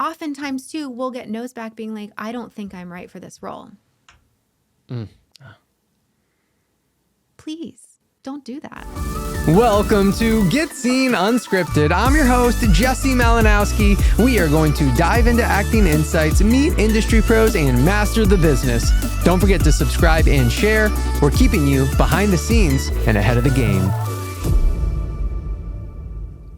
oftentimes too, we'll get no's back being like, I don't think I'm right for this role. Please don't do that. Welcome to Get Scene Unscripted. I'm your host, Jesse Malinowski. We are going to dive into acting insights, meet industry pros, and master the business. Don't forget to subscribe and share. We're keeping you behind the scenes and ahead of the game.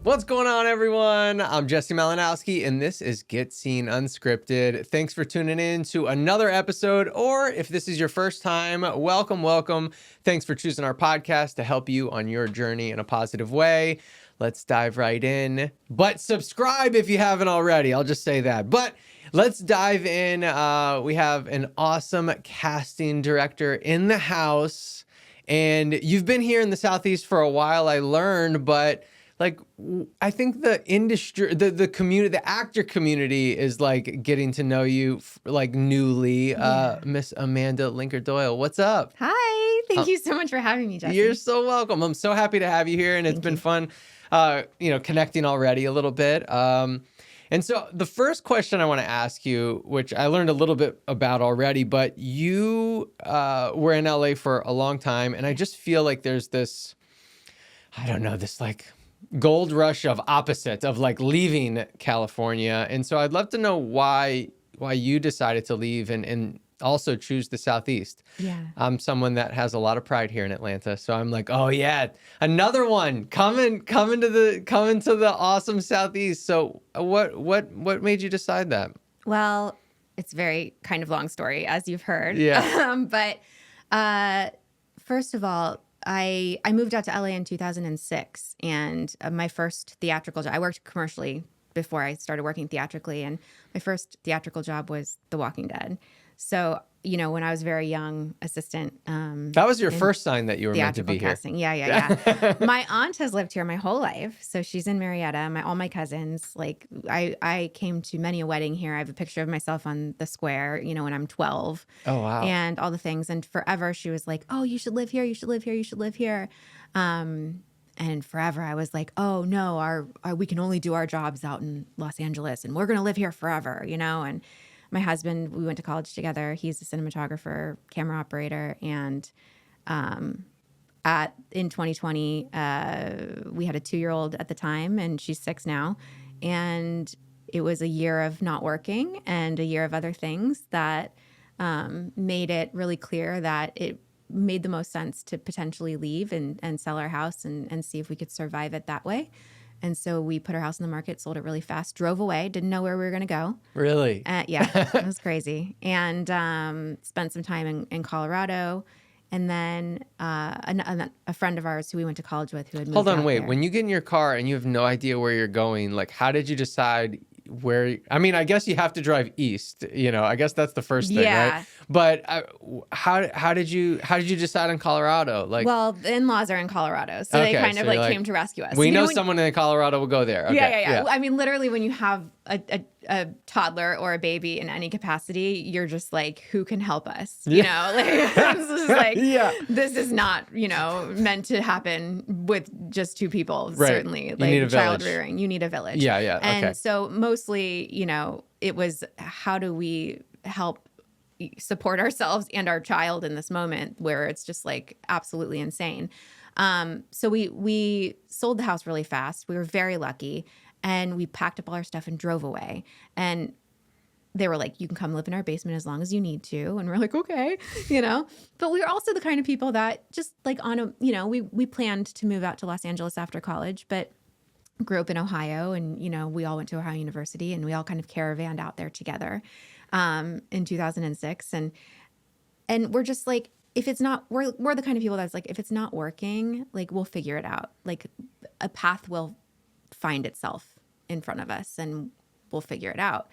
What's going on, everyone? I'm Jesse Malinowski, and this is Get Scene Unscripted. Thanks for tuning in to another episode, or if this is your first time, welcome. Thanks for choosing our podcast to help you on your journey in a positive way. Let's dive right in. But subscribe if you haven't already. I'll just say that. But let's dive in. We have an awesome casting director in the house, and you've been here in the Southeast for a while, I learned, but like, I think the industry, the community, the actor community is like getting to know you like newly. Miss Amanda Lenker Doyle, what's up? Hi. Thank you so much for having me, Jesse. You're so welcome. I'm so happy to have you here, and it's been fun, connecting already a little bit. And so the first question I want to ask you, which I learned a little bit about already, but you were in LA for a long time, and I just feel like there's this, I don't know, this like gold rush of opposite of like leaving California. And so I'd love to know why you decided to leave and also choose the Southeast. Yeah. I'm someone that has a lot of pride here in Atlanta. So I'm like, oh yeah, another one coming to the awesome Southeast. So what made you decide that? Well, it's very kind of long story, as you've heard. Yeah. But first of all, I moved out to LA in 2006, and my first theatrical job, I worked commercially before I started working theatrically, and my first theatrical job was The Walking Dead. So, when I was very young assistant. That was your first sign that you were meant to be casting. here. Yeah. My aunt has lived here my whole life. So she's in Marietta. All my cousins, like I came to many a wedding here. I have a picture of myself on the square, when I'm 12. Oh, wow. And all the things. And forever she was like, oh, you should live here. You should live here. You should live here. And forever I was like, oh no, we can only do our jobs out in Los Angeles, and we're going to live here forever, and my husband, we went to college together. He's a cinematographer, camera operator. And in 2020, we had a 2-year-old at the time, and she's 6 now. And it was a year of not working and a year of other things that made it really clear that it made the most sense to potentially leave and sell our house and see if we could survive it that way. And so we put our house in the market, sold it really fast, drove away, didn't know where we were going to go. Really? Yeah, it was crazy. And spent some time in Colorado. And then a friend of ours who we went to college with who had moved Hold on, out wait. there. When you get in your car and you have no idea where you're going, like, how did you decide where? I mean, I guess you have to drive east. I guess that's the first thing, right? But how did you decide on Colorado? Like, well, the in-laws are in Colorado, so they kind of came to rescue us. We know someone in Colorado will go there. Okay. Yeah. I mean, literally, when you have a toddler or a baby in any capacity, you're just like, who can help us? This is like, this is not, meant to happen with just 2 people. Right. Certainly, You like need a child village. rearing, you need a village. Yeah. And so mostly, it was how do we help support ourselves and our child in this moment where it's just like absolutely insane. So we sold the house really fast. We were very lucky. And we packed up all our stuff and drove away. And they were like, you can come live in our basement as long as you need to. And we're like, okay, But we were also the kind of people that just like we planned to move out to Los Angeles after college, but grew up in Ohio. And, we all went to Ohio University, and we all kind of caravanned out there together in 2006. And we're just like, if it's not, we're the kind of people that's like, if it's not working, like we'll figure it out. Like a path will find itself in front of us, and we'll figure it out.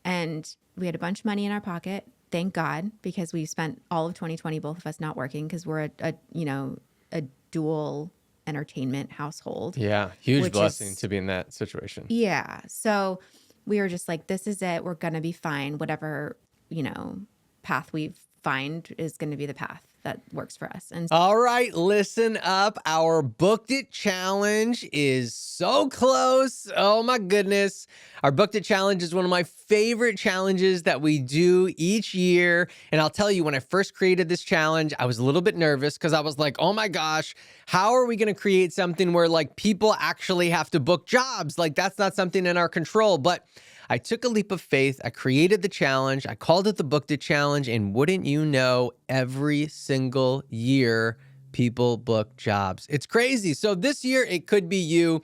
And we had a bunch of money in our pocket, thank God, because we spent all of 2020, both of us not working, because we're a dual entertainment household. Yeah, huge blessing to be in that situation. Yeah. So we were just like, this is it. We're going to be fine. Whatever, path we find is going to be the path that works for us. And All right, listen up. Our Booked It Challenge is so close. Oh my goodness. Our Booked It Challenge is one of my favorite challenges that we do each year. And I'll tell you, when I first created this challenge, I was a little bit nervous because I was like, oh my gosh, how are we going to create something where like people actually have to book jobs? Like that's not something in our control. But I took a leap of faith. I created the challenge. I called it the Booked It Challenge. And wouldn't you know, every single year, people book jobs. It's crazy. So this year, it could be you.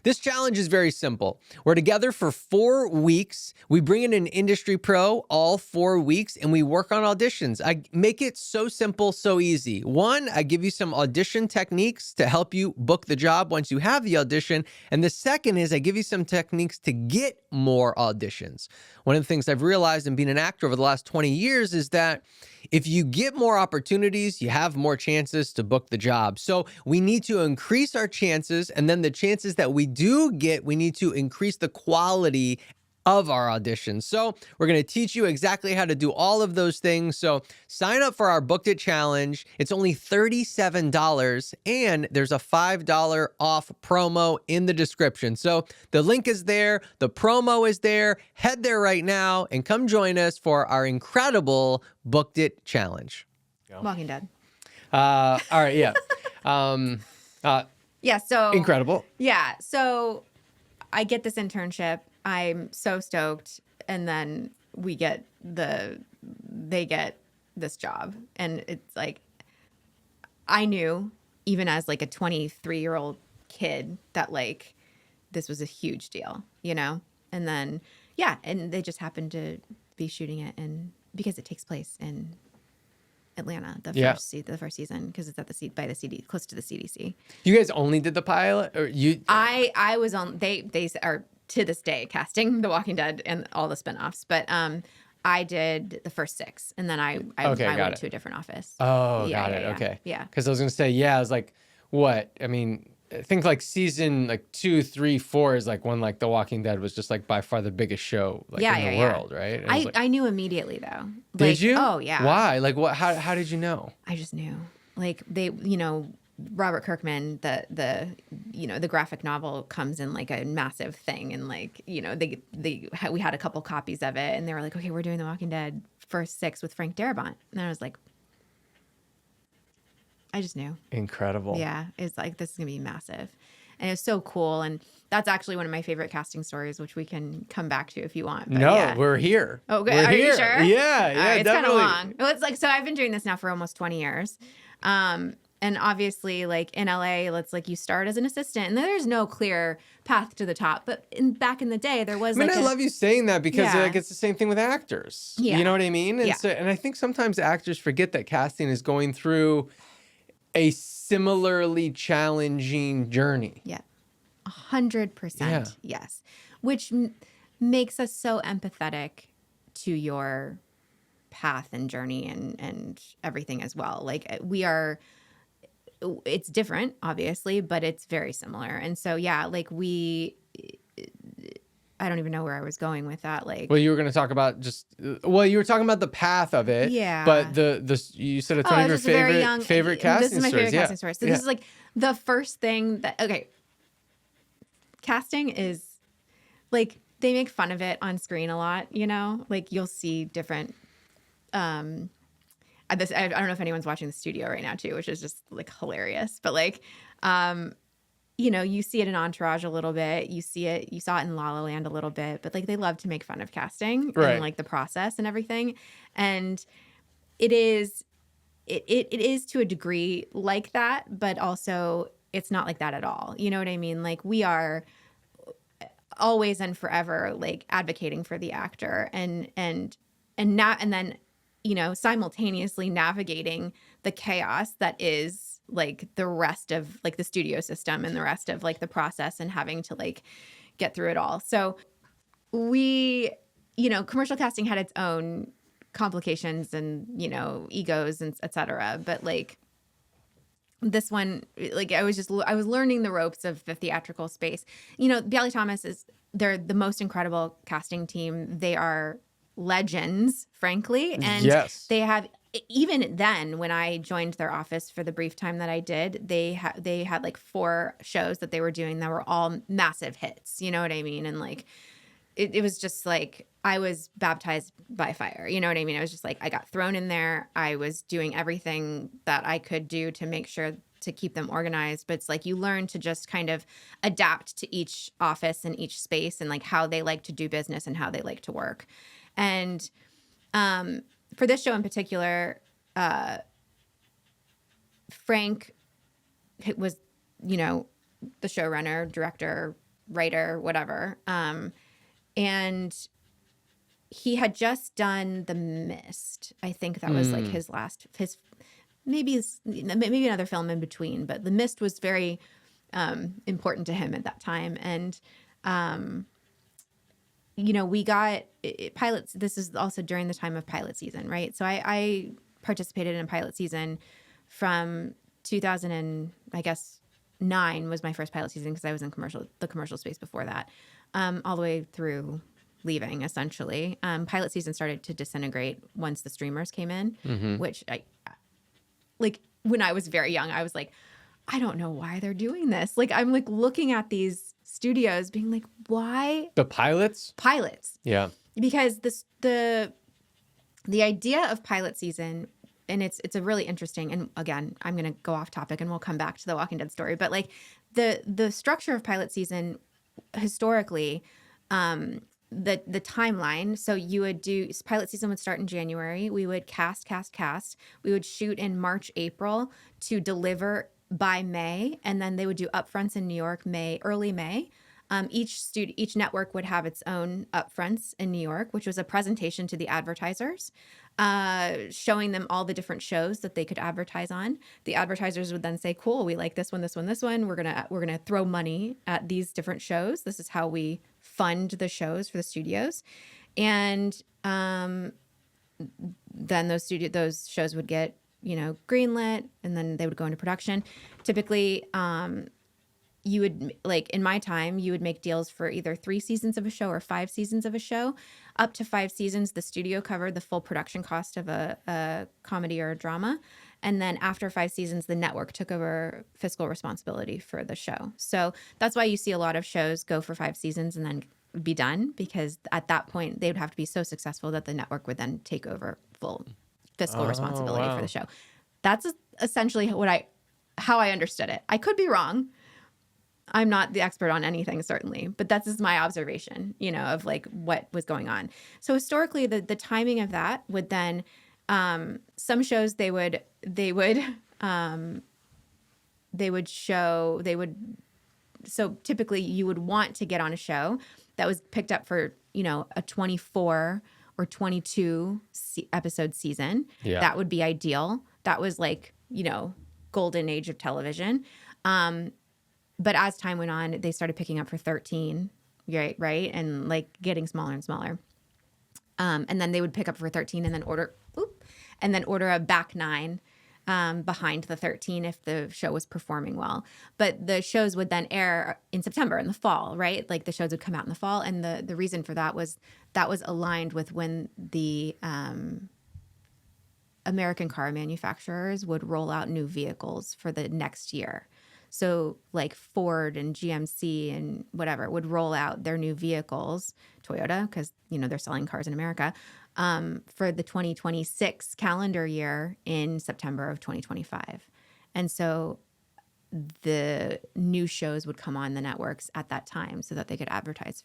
This challenge is very simple. We're together for 4 weeks. We bring in an industry pro all 4 weeks, and we work on auditions. I make it so simple, so easy. One, I give you some audition techniques to help you book the job once you have the audition. And the second is I give you some techniques to get more auditions. One of the things I've realized in being an actor over the last 20 years is that if you get more opportunities, you have more chances to book the job. So we need to increase our chances, and then the chances that we do get, we need to increase the quality of our auditions. So we're going to teach you exactly how to do all of those things. So sign up for our Booked It Challenge. It's only $37, and there's a $5 off promo in the description. So the link is there. The promo is there. Head there right now and come join us for our incredible Booked It Challenge. Walking Dead. All right. Yeah. Yeah. So Incredible. Yeah. So I get this internship. I'm so stoked. And then they get this job. And it's like, I knew even as like a 23-year-old kid that like, this was a huge deal, you know? And then, yeah. And they just happened to be shooting it because it takes place in Atlanta, the first season, because it's at by the CD, close to the CDC. You guys only did the pilot, or you? I was on. They are to this day casting The Walking Dead and all the spinoffs, but I did the first 6, and then I went to a different office. Oh, yeah, got it. Yeah, okay. Yeah. Because I was gonna say, I was like, what? I mean, I think like season like 2, 3, 4 is like when like The Walking Dead was just like by far the biggest show like in the world, right? And I knew immediately though. Did you? Oh yeah. Why? Like what? How did you know? I just knew. Like they, Robert Kirkman, the graphic novel comes in like a massive thing, and like we had a couple copies of it, and they were like, okay, we're doing The Walking Dead first 6 with Frank Darabont, and I was like, I just knew. Incredible. Yeah, it's like this is gonna be massive, and it's so cool, and that's actually one of my favorite casting stories, which we can come back to if you want. But no, we're here. Oh, good. We're Are here. you sure? Yeah, it's definitely. kind of long. Well, it's like, so I've been doing this now for almost 20 years. And obviously, like in LA, it's like you start as an assistant, and there's no clear path to the top. But back in the day, there was. I love you saying that because like it's the same thing with actors. Yeah. You know what I mean? And yeah. So, and I think sometimes actors forget that casting is going through a similarly challenging journey. Yeah, 100%. Yes, which makes us so empathetic to your path and journey and everything as well. Like it's different, obviously, but it's very similar. And so, yeah, like I don't even know where I was going with that. Like, well, you were going to talk about you were talking about the path of it. Yeah. But you said it's one of your favorite casting stories. This is my favorite casting story. So this is like the first thing casting is like, they make fun of it on screen a lot, like you'll see different, I don't know if anyone's watching the studio right now too, which is just like hilarious, but like, you see it in Entourage a little bit. You saw it in La La Land a little bit, but like they love to make fun of casting and like the process and everything. And it is to a degree like that, but also it's not like that at all. You know what I mean? Like we are always and forever like advocating for the actor and then simultaneously navigating the chaos that is like the rest of like the studio system and the rest of like the process and having to like get through it all. So commercial casting had its own complications and, egos and et cetera. But like this one, like I was learning the ropes of the theatrical space. Bialy Thomas they're the most incredible casting team. They are legends, frankly. And yes. they have even then, when I joined their office for the brief time that I did, they had like 4 shows that they were doing that were all massive hits. You know what I mean? And like, it was just like I was baptized by fire. You know what I mean? I was just like, I got thrown in there. I was doing everything that I could do to make sure to keep them organized. But it's like you learn to just kind of adapt to each office and each space and like how they like to do business and how they like to work. And for this show in particular, Frank was, you know, the showrunner, director, writer, whatever. And he had just done The Mist. I think that was like his maybe another film in between, but The Mist was very important to him at that time. And, you know, we got pilots. This is also during the time of pilot season, right? So I participated in pilot season from 2000 and I guess 9 was my first pilot season because I was in the commercial space before that, all the way through leaving essentially. Pilot season started to disintegrate once the streamers came in, which like when I was very young, I was like, I don't know why they're doing this. Like I'm like looking at these studios being like, why? The pilots? Yeah. Because the idea of pilot season, and it's a really interesting, and again, I'm going to go off topic and we'll come back to the Walking Dead story, but like the structure of pilot season historically, the timeline. So you would do pilot season would start in January. We would cast. We would shoot in March, April to deliver by May. And then they would do upfronts in New York, early May. Each network would have its own upfronts in New York, which was a presentation to the advertisers, showing them all the different shows that they could advertise on. The advertisers would then say, cool, we like this one. We're gonna throw money at these different shows. This is how we fund the shows for the studios. And then those shows would get, you know, greenlit, and then they would go into production. Typically, you would, like in my time, you would make deals for either 3 seasons of a show or 5 seasons of a show. Up to 5 seasons, the studio covered the full production cost of a comedy or a drama. And then after 5 seasons, the network took over fiscal responsibility for the show. So that's why you see a lot of shows go for 5 seasons and then be done, because at that point they would have to be so successful that the network would then take over full fiscal responsibility for the show. That's essentially how I understood it. I could be wrong. I'm not the expert on anything, certainly, but that's just my observation, you know, of like what was going on. So historically, the timing of that would then, some shows so typically you would want to get on a show that was picked up for, you know, a 24 or 22 episode season. Yeah. That would be ideal. That was like, you know, golden age of television. But as time went on, they started picking up for 13, right? And like getting smaller and smaller. And then they would pick up for 13 and then order a back 9 behind the 13 if the show was performing well. But the shows would then air in September, in the fall, right? Like the shows would come out in the fall. And the reason for that was aligned with when the American car manufacturers would roll out new vehicles for the next year. So like Ford and GMC and whatever would roll out their new vehicles, Toyota, because, you know, they're selling cars in America, for the 2026 calendar year in September of 2025. And so the new shows would come on the networks at that time so that they could advertise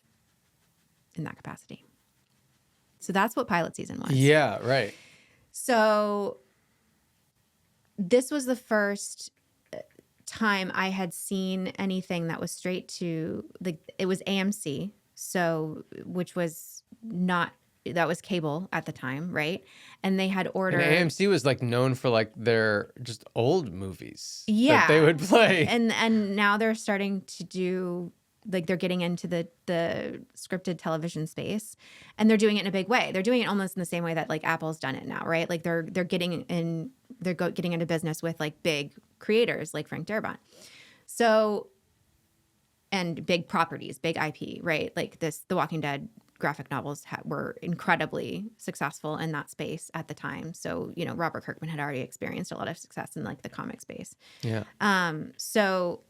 in that capacity. So that's what pilot season was. Yeah, right. So this was the first time I had seen anything that was straight to it was AMC, so which was not, that was cable at the time, right? And they had ordered, and AMC was like known for like their just old movies that they would play, and now they're starting to do, like, they're getting into the scripted television space, and they're doing it in a big way. They're doing it almost in the same way that like Apple's done it now, right? Like they're getting into business with like big creators like Frank Darabont. So, and big properties, big IP, right? Like The Walking Dead graphic novels were incredibly successful in that space at the time. So, you know, Robert Kirkman had already experienced a lot of success in like the comic space. Yeah. So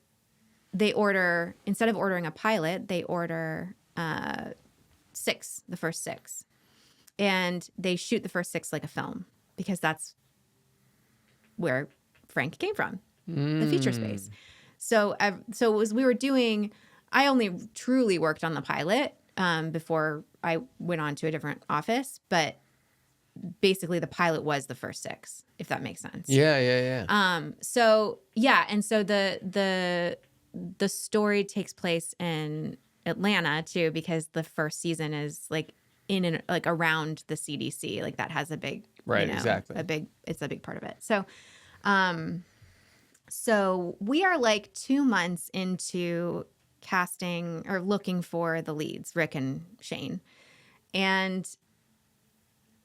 they order, instead of ordering a pilot, they order the first 6. And they shoot the first 6 like a film because that's where Frank came from, the feature space. So we were doing, I only truly worked on the pilot before I went on to a different office, but basically the pilot was the first 6, if that makes sense. Yeah. So yeah, and so the story takes place in Atlanta too, because the first season is like in and like around the CDC, like that has a big, Right, you know, exactly. it's a big part of it. So, so we are like 2 months into casting or looking for the leads, Rick and Shane. And,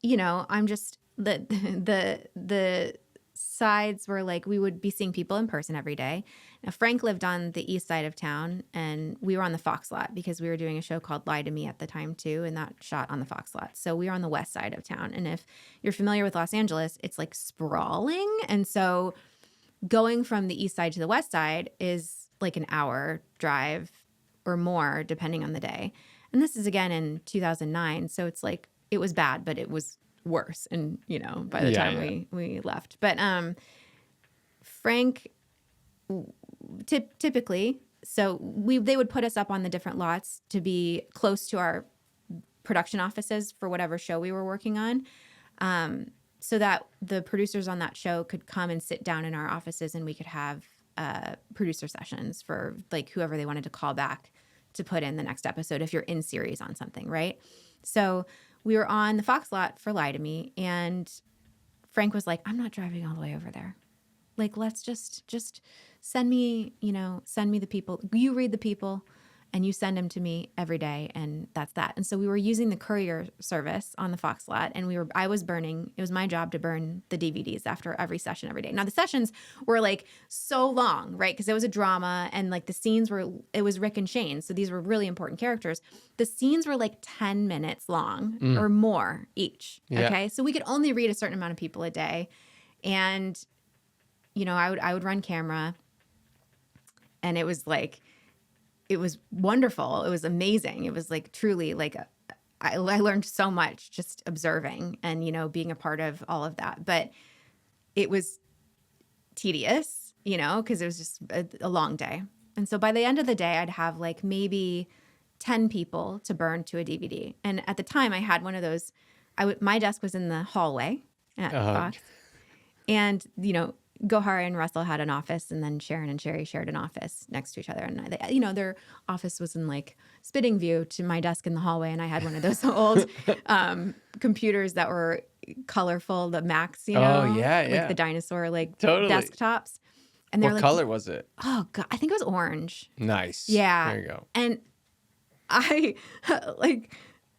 you know, I'm just the sides were like, we would be seeing people in person every day. Now, Frank lived on the east side of town, and we were on the Fox lot because we were doing a show called Lie to Me at the time too, and that shot on the Fox lot. So we were on the west side of town. And if you're familiar with Los Angeles, it's like sprawling. And so going from the east side to the west side is like an hour drive or more, depending on the day. And this is again in 2009. So it's like, it was bad, but it was worse. And, you know, by the time we left. But Frank typically, so they would put us up on the different lots to be close to our production offices for whatever show we were working on. So that the producers on that show could come and sit down in our offices and we could have producer sessions for like whoever they wanted to call back to put in the next episode if you're in series on something, right? So we were on the Fox lot for Lie to Me, and Frank was like, I'm not driving all the way over there. Like, let's just send me the people. You read the people and you send them to me every day, and that's that. And so we were using the courier service on the Fox lot, and it was my job to burn the DVDs after every session every day. Now the sessions were like so long, right? Because it was a drama, and like the scenes it was Rick and Shane. So these were really important characters. The scenes were like 10 minutes long or more each. Yeah. Okay. So we could only read a certain amount of people a day. And, you know, I would run camera, and it was like, it was wonderful. It was amazing. It was like truly like I learned so much just observing and, you know, being a part of all of that. But it was tedious, you know, because it was just a long day. And so by the end of the day, I'd have like maybe 10 people to burn to a DVD. And at the time I had one of those, my desk was in the hallway at Fox. And, you know, Gohara and Russell had an office, and then Sharon and Sherry shared an office next to each other. And they, you know, their office was in like spitting view to my desk in the hallway. And I had one of those old computers that were colorful, the Macs, you know, like the dinosaur, like desktops. And what color was it? Oh God, I think it was orange. Nice. Yeah. There you go. And I like,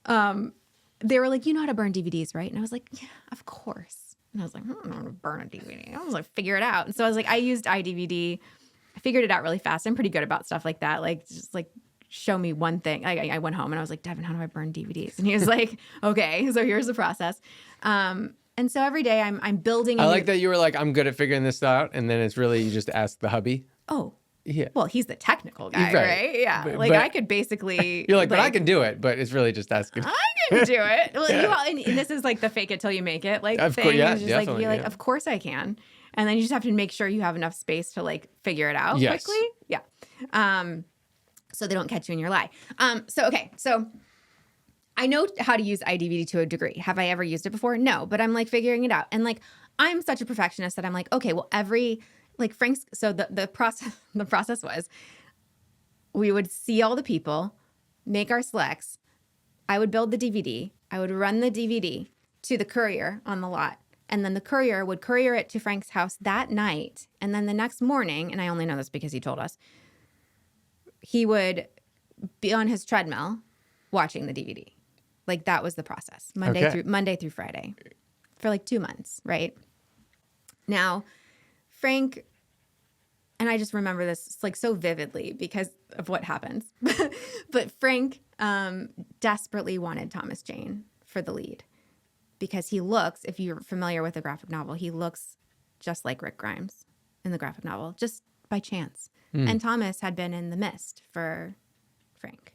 they were like, you know how to burn DVDs, right? And I was like, yeah, of course. And I was like, I don't know how to burn a DVD. I was like, figure it out. And so I was like, I used iDVD. I figured it out really fast. I'm pretty good about stuff like that. Like, just like, show me one thing. I went home and I was like, Devin, how do I burn DVDs? And he was like, okay, so here's the process. And so every day I'm building. I like that you were like, I'm good at figuring this out. And then it's really, you just ask the hubby. Oh, yeah. Well, he's the technical guy, right? Yeah. But I could basically. You're like, but I can do it. But it's really just asking. I can do it. Well, and this is like the fake it till you make it like of thing. Course, yeah, it's just like, you're like, of course I can. And then you just have to make sure you have enough space to like figure it out quickly. Yeah. So they don't catch you in your lie. So I know how to use iDVD to a degree. Have I ever used it before? No, but I'm like figuring it out. And like, I'm such a perfectionist that I'm like, okay, well, Frank's, so the process was, we would see all the people, make our selects. I would build the DVD. I would run the DVD to the courier on the lot. And then the courier would courier it to Frank's house that night. And then the next morning, and I only know this because he told us, he would be on his treadmill watching the DVD. Like that was the process. Monday through Friday for like 2 months, right? Now, Frank, and I just remember this like so vividly because of what happens. But Frank desperately wanted Thomas Jane for the lead because he looks, if you're familiar with the graphic novel, he looks just like Rick Grimes in the graphic novel, just by chance. And Thomas had been in The Mist for Frank.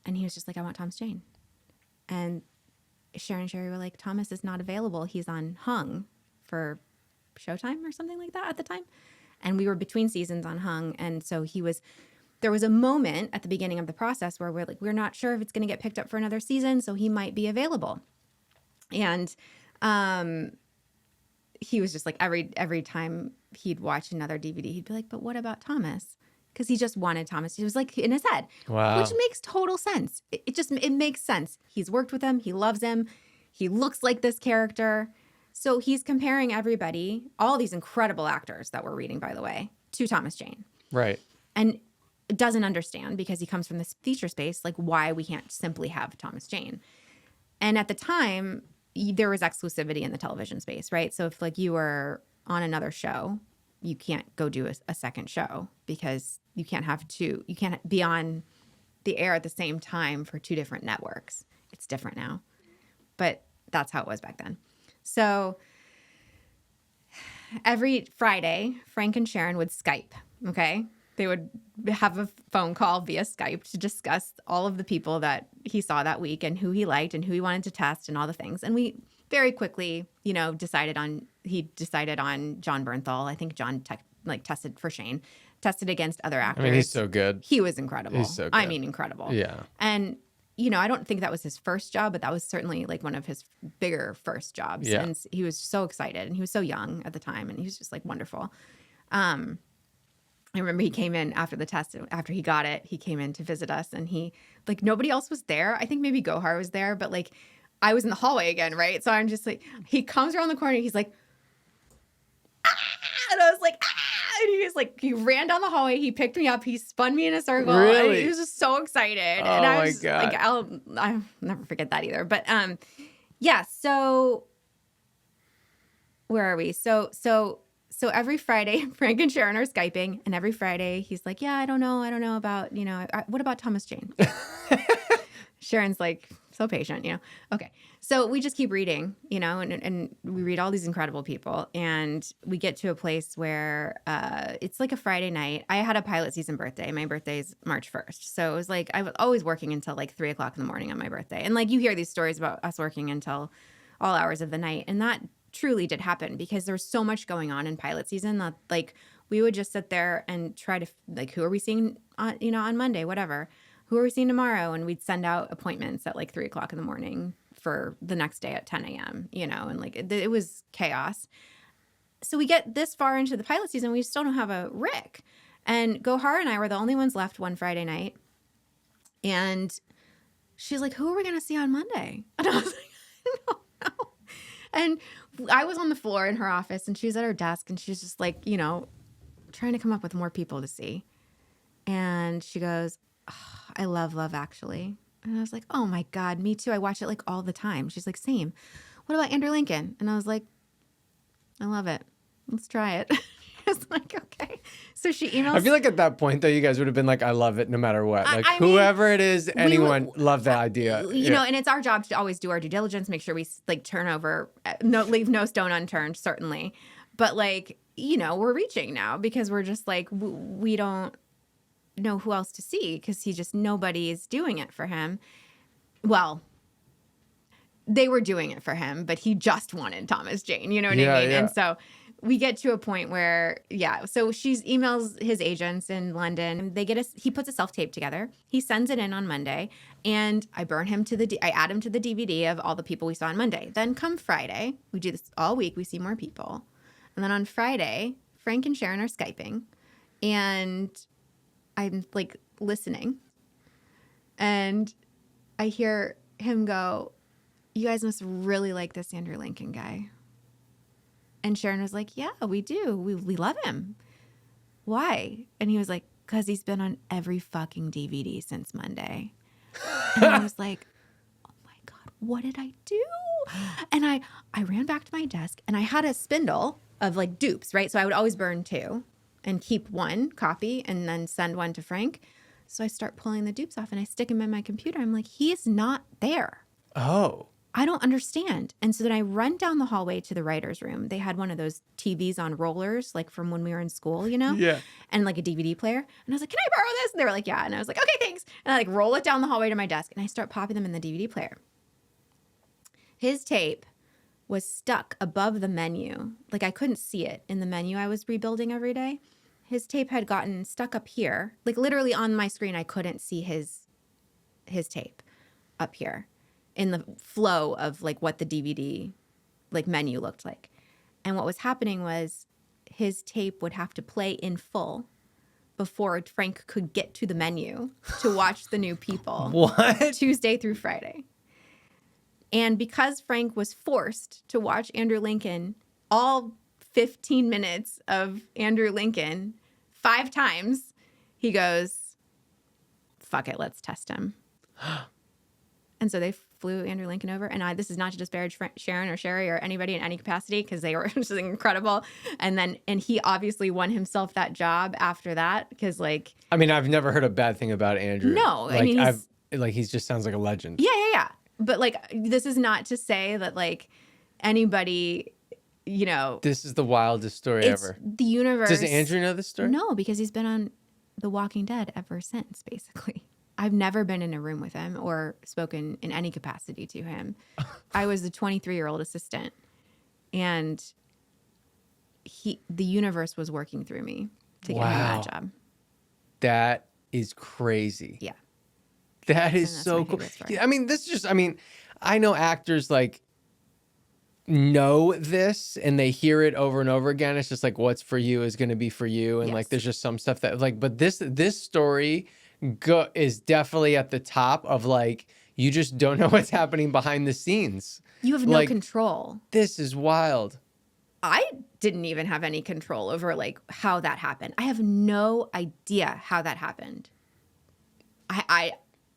And he was just like, I want Thomas Jane. And Sharon and Sherry were like, Thomas is not available. He's on Hung for Showtime or something like that at the time. And we were between seasons on Hung. And so there was a moment at the beginning of the process where we're like, we're not sure if it's going to get picked up for another season, so he might be available. And he was just like, every time he'd watch another DVD, he'd be like, but what about Thomas? Because he just wanted Thomas. He was like in his head, Wow. Which makes total sense. It makes sense. He's worked with him. He loves him. He looks like this character. So he's comparing everybody, all these incredible actors that we're reading, by the way, to Thomas Jane. Right. And doesn't understand, because he comes from this feature space, like why we can't simply have Thomas Jane. And at the time, there was exclusivity in the television space, right? So if like you were on another show, you can't go do a second show because you can't be on the air at the same time for two different networks. It's different now, but that's how it was back then. So every Friday, Frank and Sharon would Skype, okay? They would have a phone call via Skype to discuss all of the people that he saw that week and who he liked and who he wanted to test and all the things. And we very quickly, decided on John Bernthal. I think John tested for Shane, tested against other actors. I mean, he's so good. He was incredible. He's so good. I mean, incredible. Yeah. And, I don't think that was his first job, but that was certainly like one of his bigger first jobs. Yeah. And he was so excited, and he was so young at the time, and he was just like wonderful. I remember he came in after the test, after he got it, he came in to visit us, and nobody else was there. I think maybe Gohar was there, but like I was in the hallway again, right? So I'm just like, he comes around the corner, he's like, ah! And I was like, ah! And he was like, he ran down the hallway, he picked me up, he spun me in a circle. Really? And he was just so excited. Oh, and I was my God. like, I'll never forget that either. But yeah, so where are we? So every Friday, Frank and Sharon are Skyping, and every Friday he's like, yeah, I don't know about, what about Thomas Jane? Sharon's like, so patient, Okay. So we just keep reading, and we read all these incredible people, and we get to a place where it's like a Friday night. I had a pilot season birthday. My birthday is March 1st. So it was like, I was always working until like 3:00 in the morning on my birthday. And like, you hear these stories about us working until all hours of the night. And that truly did happen because there's so much going on in pilot season that like we would just sit there and try to like, who are we seeing on, on Monday, whatever, who are we seeing tomorrow? And we'd send out appointments at like 3:00 in the morning for the next day at 10 a.m., and like it was chaos. So we get this far into the pilot season, we still don't have a Rick. And Gohar and I were the only ones left one Friday night. And she's like, who are we going to see on Monday? And I was like, I don't know. And I was on the floor in her office, and she was at her desk, and she's just like, trying to come up with more people to see. And she goes, oh, I love Love Actually. And I was like, oh my God, me too. I watch it like all the time. She's like, same. What about Andrew Lincoln? And I was like, I love it. Let's try it. I was like, okay. So she emails. I feel like at that point, though, you guys would have been like, I love it no matter what. Like, I mean, whoever it is, anyone, love that idea. And it's our job to always do our due diligence, make sure we like turn over, leave no stone unturned, certainly. But like, we're reaching now because we're just like, we don't know who else to see because nobody's doing it for him. Well, they were doing it for him, but he just wanted Thomas Jane, you know what I mean? Yeah. And so we get to a point where, so she emails his agents in London. He puts a self-tape together. He sends it in on Monday, and I add him to the DVD of all the people we saw on Monday. Then come Friday, we do this all week. We see more people. And then on Friday, Frank and Sharon are Skyping, and I'm like listening, and I hear him go, you guys must really like this Andrew Lincoln guy. And Sharon was like, yeah, we do. We love him. Why? And he was like, because he's been on every fucking DVD since Monday. And I was like, oh my God, what did I do? And I ran back to my desk, and I had a spindle of like dupes, right? So I would always burn 2 and keep 1 copy and then send 1 to Frank. So I start pulling the dupes off and I stick him in my computer. I'm like, he's not there. Oh. I don't understand. And so then I run down the hallway to the writer's room. They had one of those TVs on rollers, like from when we were in school, Yeah. and like a DVD player. And I was like, can I borrow this? And they were like, yeah. And I was like, okay, thanks. And I like roll it down the hallway to my desk and I start popping them in the DVD player. His tape was stuck above the menu. Like I couldn't see it in the menu I was rebuilding every day. His tape had gotten stuck up here. Like literally on my screen, I couldn't see his tape up here in the flow of like what the DVD like menu looked like. And what was happening was his tape would have to play in full before Frank could get to the menu to watch the new people. What? Tuesday through Friday. And because Frank was forced to watch Andrew Lincoln, all 15 minutes of Andrew Lincoln 5 times, he goes, fuck it, let's test him. And so they flew Andrew Lincoln over. And this is not to disparage Sharon or Sherry or anybody in any capacity because they were just incredible. And he obviously won himself that job after that because like. I mean, I've never heard a bad thing about Andrew. No, like, I mean, he just sounds like a legend. Yeah. But like, this is not to say that like anybody, This is the wildest story ever. The universe. Does Andrew know this story? No, because he's been on The Walking Dead ever since, basically. I've never been in a room with him or spoken in any capacity to him. I was the 23-year-old assistant, and the universe was working through me to get him that job. That is crazy. Yeah. That is so cool. I mean, I know actors like know this and they hear it over and over again. It's just like, what's for you is going to be for you. And like, there's just some stuff that like, but this story is definitely at the top of like, you just don't know what's happening behind the scenes. You have no control. This is wild. I didn't even have any control over like how that happened. I have no idea how that happened.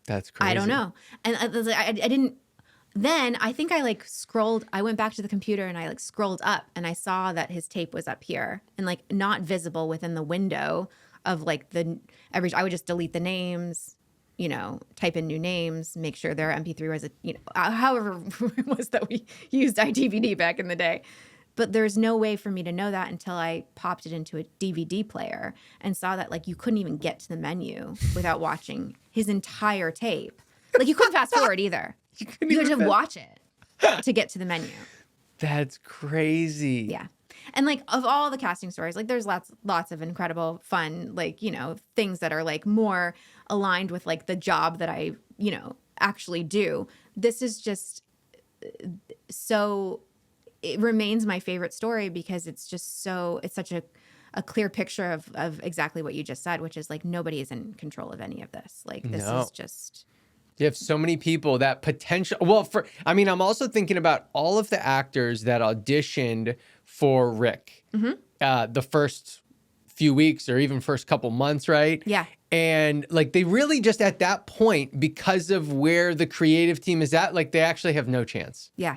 That's crazy. I don't know. And I didn't. Then I think I like scrolled. I went back to the computer and I like scrolled up and I saw that his tape was up here and like not visible within the window of like I would just delete the names, type in new names, make sure their MP3 was however it was that we used iDVD back in the day. But there's no way for me to know that until I popped it into a DVD player and saw that like you couldn't even get to the menu without watching his entire tape. Like you couldn't fast forward either. You had to watch it to get to the menu. That's crazy. Yeah. And like of all the casting stories, like there's lots of incredible fun, like, things that are like more aligned with like the job that I, actually do. This is just so it remains my favorite story because it's just it's such a clear picture of exactly what you just said, which is like nobody is in control of any of this. Like this is just. You have so many people that potential. Well, I'm also thinking about all of the actors that auditioned for Rick the first few weeks or even first couple months, right? Yeah. And like they really just at that point, because of where the creative team is at, like they actually have no chance. Yeah.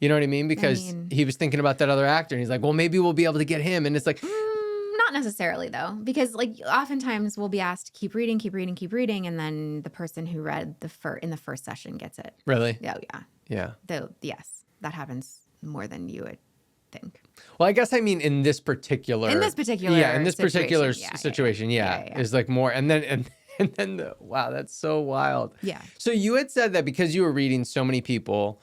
You know what I mean? Because he was thinking about that other actor and he's like, well, maybe we'll be able to get him. And it's like, not necessarily though, because like oftentimes we'll be asked to keep reading. And then the person who read in the first session gets it. Really? Oh, yeah. Yeah. Yes, that happens more than you would think. Well, I guess I mean in this particular situation, is like more, and then wow, that's so wild. Yeah. So you had said that because you were reading so many people,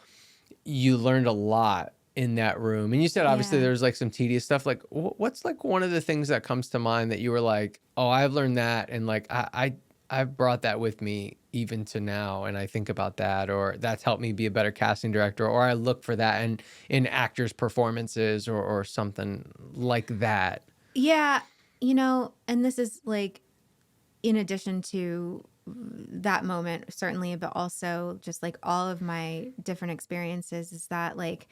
you learned a lot in that room, and you said obviously there's like some tedious stuff. Like, what's like one of the things that comes to mind that you were like, oh, I've learned that, and like I've brought that with me even to now, and I think about that, or that's helped me be a better casting director, or I look for that in actors' performances or something like that. Yeah, and this is like in addition to that moment, certainly, but also just like all of my different experiences is that like,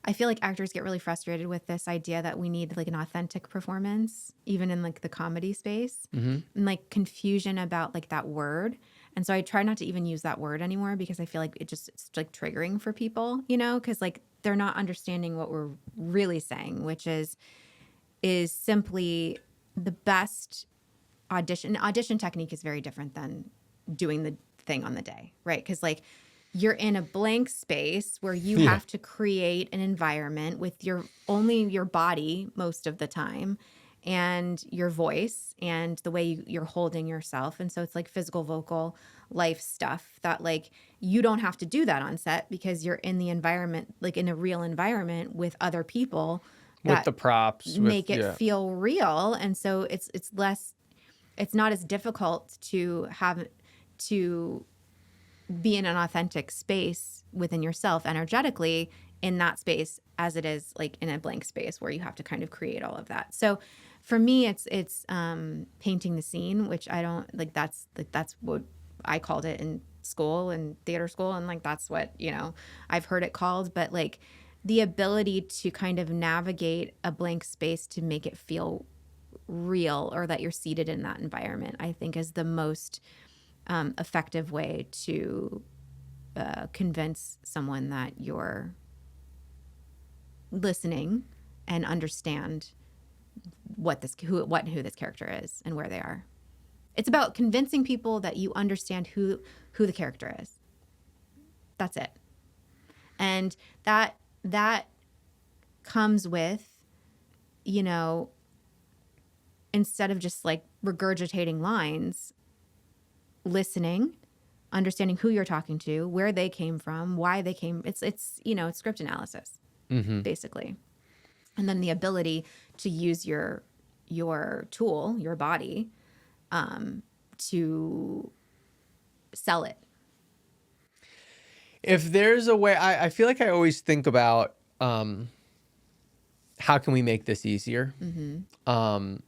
I feel like actors get really frustrated with this idea that we need like an authentic performance, even in like the comedy space, and like confusion about like that word. And so I try not to even use that word anymore because I feel like it's like triggering for people, because like they're not understanding what we're really saying, which is simply the best audition technique is very different than doing the thing on the day, right? Because like you're in a blank space where you Yeah. have to create an environment with only your body most of the time and your voice and the way you're holding yourself. And so it's like physical, vocal, life stuff that like you don't have to do that on set because you're in the environment, like in a real environment with other people With that the props, make it feel real. And so it's not as difficult to be in an authentic space within yourself energetically in that space as it is like in a blank space where you have to kind of create all of that. So for me, it's painting the scene, which I don't like. That's what I called it in school and theater school, and like that's what I've heard it called. But like the ability to kind of navigate a blank space to make it feel real or that you're seated in that environment, I think is the most effective way to convince someone that you're listening and understand who this character is and where they are. It's about convincing people that you understand who the character is. That's it. And that comes with, instead of just like regurgitating lines, listening, understanding who you're talking to, where they came from, why they came. It's script analysis, basically. And then the ability to use your tool, your body, to sell it. If there's a way, I feel like I always think about how can we make this easier? So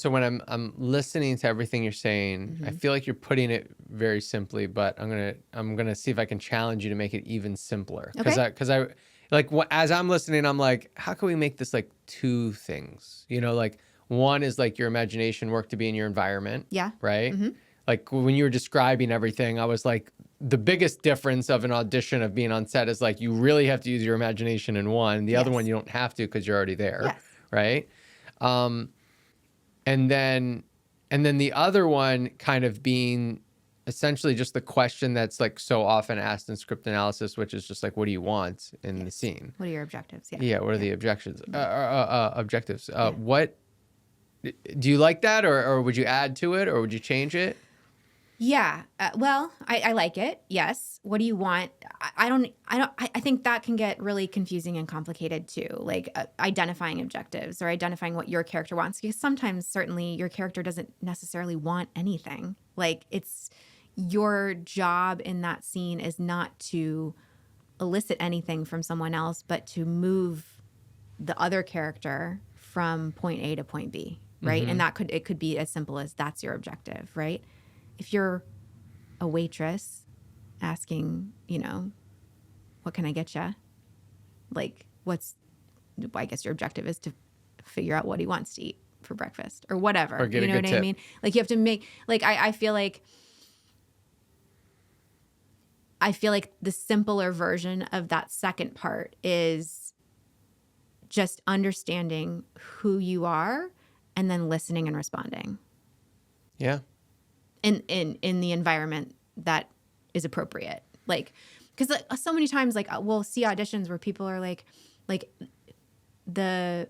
when I'm listening to everything you're saying, I feel like you're putting it very simply, but I'm gonna see if I can challenge you to make it even simpler. Because I like as I'm listening, I'm like, how can we make this like two things? Like one is like your imagination work to be in your environment. Yeah. Right. Like when you were describing everything, I was like, the biggest difference of an audition of being on set is like you really have to use your imagination in one. The other one you don't have to because you're already there. Yes. Right. And then the other one kind of being essentially just the question that's like so often asked in script analysis, which is just like, what do you want in the scene? What are your objectives? Yeah. Yeah. What are the objectives? Objectives. What do you like that, or would you add to it, or would you change it? Yeah. Well, I like it. Yes. What do you want? I think that can get really confusing and complicated too. Like identifying objectives or identifying what your character wants. Because sometimes certainly your character doesn't necessarily want anything. Like it's your job in that scene is not to elicit anything from someone else, but to move the other character from point A to point B. Right. And it could be as simple as that's your objective. Right. If you're a waitress asking, what can I get you? Like, I guess your objective is to figure out what he wants to eat for breakfast or whatever. Or get you know a good what tip. I mean? Like you have to make, like, I feel like the simpler version of that second part is just understanding who you are and then listening and responding. Yeah. In the environment that is appropriate. Like, because so many times, like, we'll see auditions where people are like the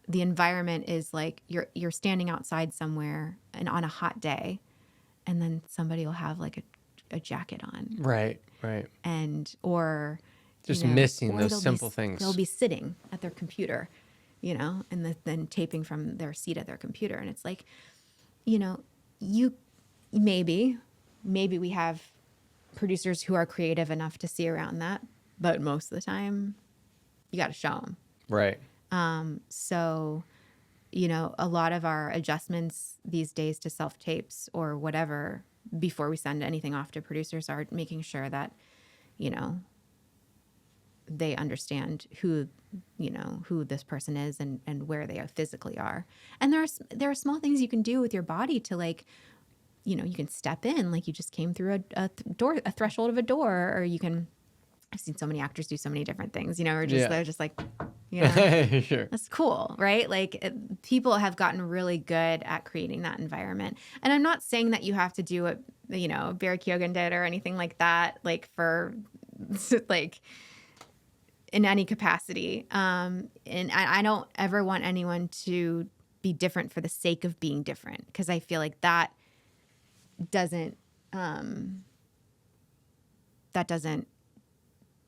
environment is like you're standing outside somewhere and on a hot day, and then somebody will have like a jacket on. Right. And, or just missing those simple things. They'll be sitting at their computer, and then taping from their seat at their computer. And it's like, you maybe we have producers who are creative enough to see around that, but most of the time you got to show them. Right. So, a lot of our adjustments these days to self-tapes or whatever before we send anything off to producers are making sure that, they understand who this person is and where they physically are. And there are small things you can do with your body to like, you can step in like you just came through a threshold of a door, or you can I've seen so many actors do so many different things, or just, Yeah. they're just like, Sure. that's cool, right? Like people have gotten really good at creating that environment. And I'm not saying that you have to do what, Barry Keoghan did or anything like that, like for like in any capacity. And I don't ever want anyone to be different for the sake of being different, because I feel like that doesn't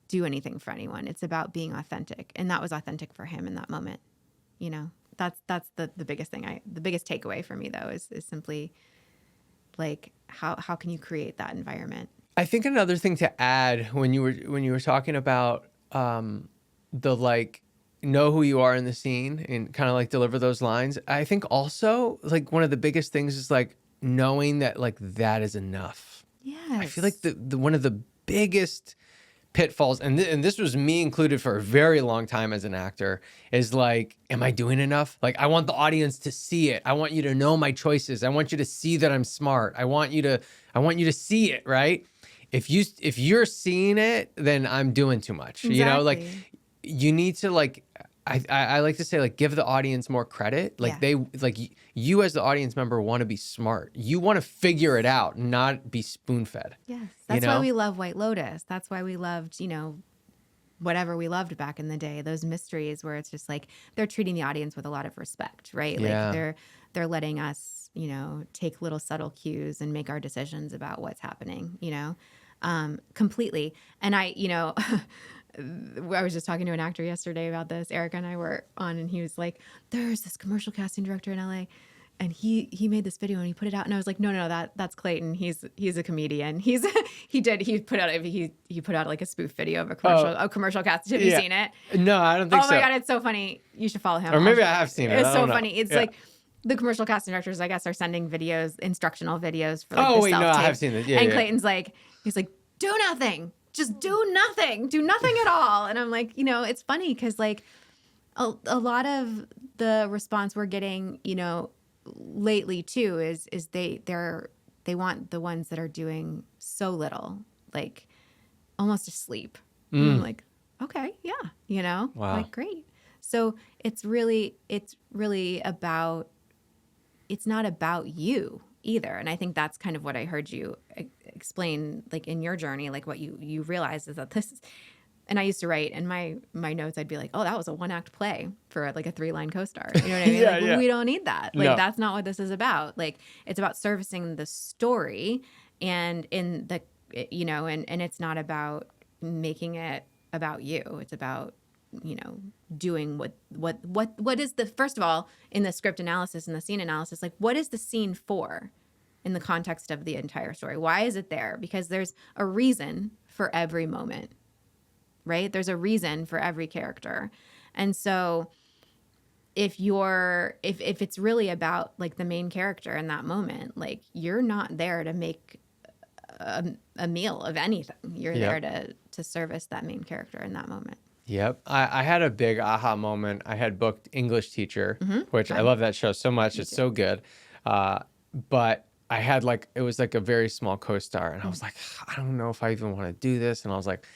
do anything for anyone. It's about being authentic, and that was authentic for him in that moment. That's the biggest thing. The biggest takeaway for me though is simply like how can you create that environment? I think another thing to add when you were talking about the like know who you are in the scene and kind of like deliver those lines. I think also like one of the biggest things is like knowing that like that is enough. Yes. I feel like the one of the biggest pitfalls, and this was me included for a very long time as an actor, is like, am I doing enough? Like, I want the audience to see it. I want you to know my choices. I want you to see that I'm smart. I want you to see it, right? If you're seeing it, then I'm doing too much. Exactly. Like you need to like, I like to say like give the audience more credit. Like you as the audience member want to be smart. You want to figure it out, not be spoon fed. Yes. That's why we love White Lotus. That's why we loved, whatever we loved back in the day, those mysteries where it's just like they're treating the audience with a lot of respect, right? Yeah. Like they're letting us, take little subtle cues and make our decisions about what's happening, completely. And I was just talking to an actor yesterday about this. Erica and I were on, and he was like, there's this commercial casting director in LA, and he made this video and he put it out. And I was like, no, that's Clayton. He's a comedian. He put out like a spoof video of a commercial cast. Have you seen it? No, I don't think so. Oh my God, it's so funny. You should follow him. Or maybe I have seen it. It's so funny. It's like the commercial casting directors, I guess, are sending videos, instructional videos for like the self-tape. I have seen it. Yeah, and Clayton's like, he's like, do nothing. Just do nothing at all. And I'm like, it's funny because like a lot of the response we're getting, lately too is they want the ones that are doing so little, like almost asleep. I'm like, okay, yeah, wow. Like great. So it's really about, it's not about you either. And I think that's kind of what I heard you explain, like in your journey, like what you realize is that this is, and I used to write in my notes, I'd be like, oh, that was a 1-act play for like a 3-line co-star. You know what I mean? We don't need that. Like, that's not what this is about. Like, it's about servicing the story and in the, and it's not about making it about you. It's about, doing what is the, first of all, in the script analysis and the scene analysis, like what is the scene for in the context of the entire story? Why is it there? Because there's a reason for every moment, right? There's a reason for every character. And so if it's really about like the main character in that moment, like you're not there to make a meal of anything. You're there to service that main character in that moment. Yep. I had a big aha moment. I had booked English Teacher, which I love that show so much. It's so good. But I had like, it was like a very small co-star, and I was like, I don't know if I even want to do this. And I was like,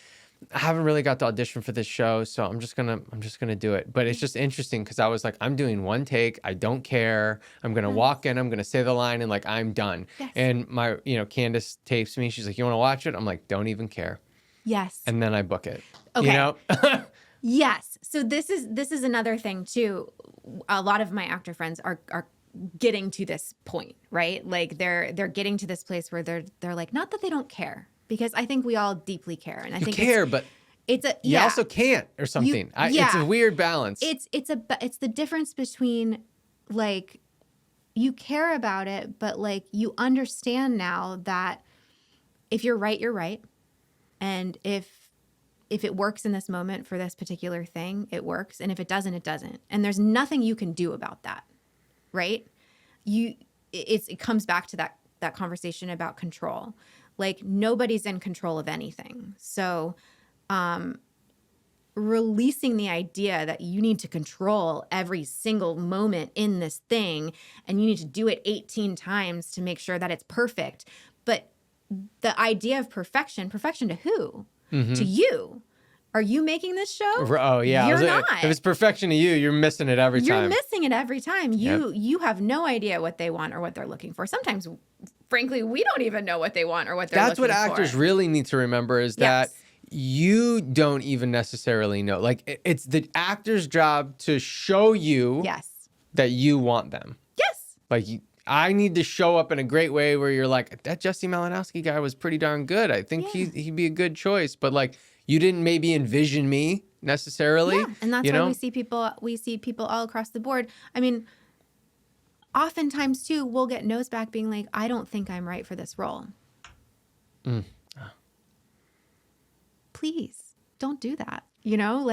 I haven't really got to audition for this show, so I'm just gonna do it. But it's just interesting because I was like, I'm doing one take. I don't care. I'm gonna walk in. I'm gonna say the line, and like I'm done. Yes. And my, Candace tapes me. She's like, you want to watch it? I'm like, don't even care. Yes. And then I book it. Okay. Yes. So this is another thing too. A lot of my actor friends are getting to this point, right? Like they're getting to this place where they're like, not that they don't care, because I think we all deeply care, and I think care, but it's a you also can't or something. It's a weird balance. It's the difference between like you care about it, but like you understand now that if you're right, you're right, and if it works in this moment for this particular thing, it works, and if it doesn't, it doesn't, and there's nothing you can do about that, right? It comes back to that conversation about control. Like nobody's in control of anything. So releasing the idea that you need to control every single moment in this thing and you need to do it 18 times to make sure that it's perfect. But the idea of perfection to who? To you, are you making this show? Oh yeah, You're not. If it's perfection to you, you're missing it every You're time. missing it every time. You have no idea what they want or what they're looking for. Sometimes, frankly, we don't even know what they want or what they're looking for. That's what actors really need to remember is that you don't even necessarily know. Like it's the actor's job to show you that you want them. Yes. Like I need to show up in a great way where you're like, that Jesse Malinowski guy was pretty darn good. I think he'd be a good choice. But like, you didn't maybe envision me necessarily. Yeah, and that's why we see people all across the board. I mean, oftentimes too, we'll get no's back being like, I don't think I'm right for this role. Please don't do that. You don't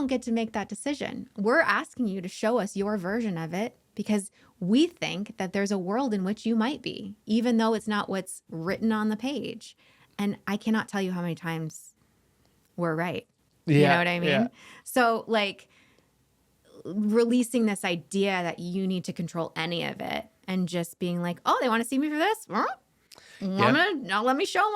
get to make that decision. We're asking you to show us your version of it because we think that there's a world in which you might be, even though it's not what's written on the page. And I cannot tell you how many times we're right. You know what I mean? Yeah. So like releasing this idea that you need to control any of it and just being like, oh, they want to see me for this? Now let me show them